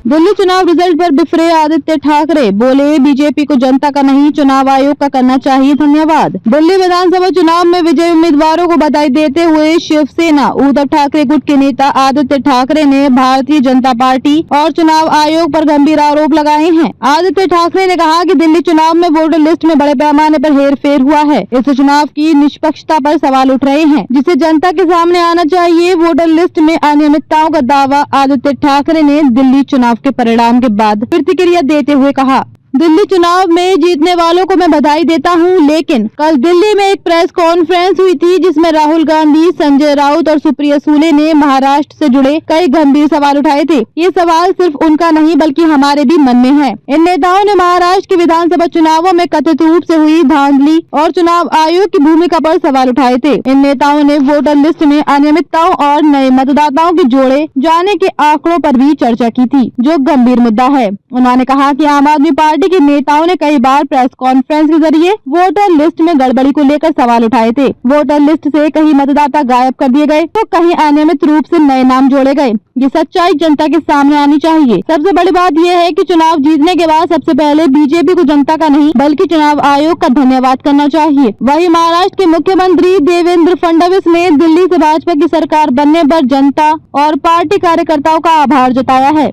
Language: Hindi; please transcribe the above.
दिल्ली चुनाव रिजल्ट पर बिफरे आदित्य ठाकरे, बोले बीजेपी को जनता का नहीं चुनाव आयोग का करना चाहिए धन्यवाद। दिल्ली विधानसभा चुनाव में विजयी उम्मीदवारों को बधाई देते हुए शिवसेना उद्धव ठाकरे गुट के नेता आदित्य ठाकरे ने भारतीय जनता पार्टी और चुनाव आयोग पर गंभीर आरोप लगाए हैं। आदित्य ठाकरे ने कहा कि दिल्ली चुनाव में वोटर लिस्ट में बड़े पैमाने पर हेरफेर हुआ है। इस चुनाव की निष्पक्षता पर सवाल उठ रहे हैं, जिसे जनता के सामने आना चाहिए। वोटर लिस्ट में अनियमितताओं का दावा आदित्य ठाकरे ने दिल्ली चुनाव के परिणाम के बाद प्रतिक्रिया देते हुए कहा, दिल्ली चुनाव में जीतने वालों को मैं बधाई देता हूं, लेकिन कल दिल्ली में एक प्रेस कॉन्फ्रेंस हुई थी जिसमें राहुल गांधी, संजय राउत और सुप्रिया सूले ने महाराष्ट्र से जुड़े कई गंभीर सवाल उठाए थे। ये सवाल सिर्फ उनका नहीं बल्कि हमारे भी मन में है। इन नेताओं ने महाराष्ट्र के विधानसभा चुनावों में कथित रूप से हुई धांधली और चुनाव आयोग की भूमिका पर सवाल उठाए थे। इन नेताओं ने वोटर लिस्ट में अनियमितताओं और नए मतदाताओं के जोड़े जाने के आंकड़ों पर भी चर्चा की थी, जो गंभीर मुद्दा है। उन्होंने कहा कि आम आदमी पार्टी के नेताओं ने कई बार प्रेस कॉन्फ्रेंस के जरिए वोटर लिस्ट में गड़बड़ी को लेकर सवाल उठाए थे। वोटर लिस्ट से कहीं मतदाता गायब कर दिए गए तो कहीं अनियमित रूप से नए नाम जोड़े गए। ये सच्चाई जनता के सामने आनी चाहिए। सबसे बड़ी बात यह है कि चुनाव जीतने के बाद सबसे पहले बीजेपी को जनता का नहीं बल्कि चुनाव आयोग का धन्यवाद करना चाहिए। वहीं महाराष्ट्र के मुख्यमंत्री देवेंद्र फडणवीस ने दिल्ली से भाजपा की सरकार बनने पर जनता और पार्टी कार्यकर्ताओं का आभार जताया है।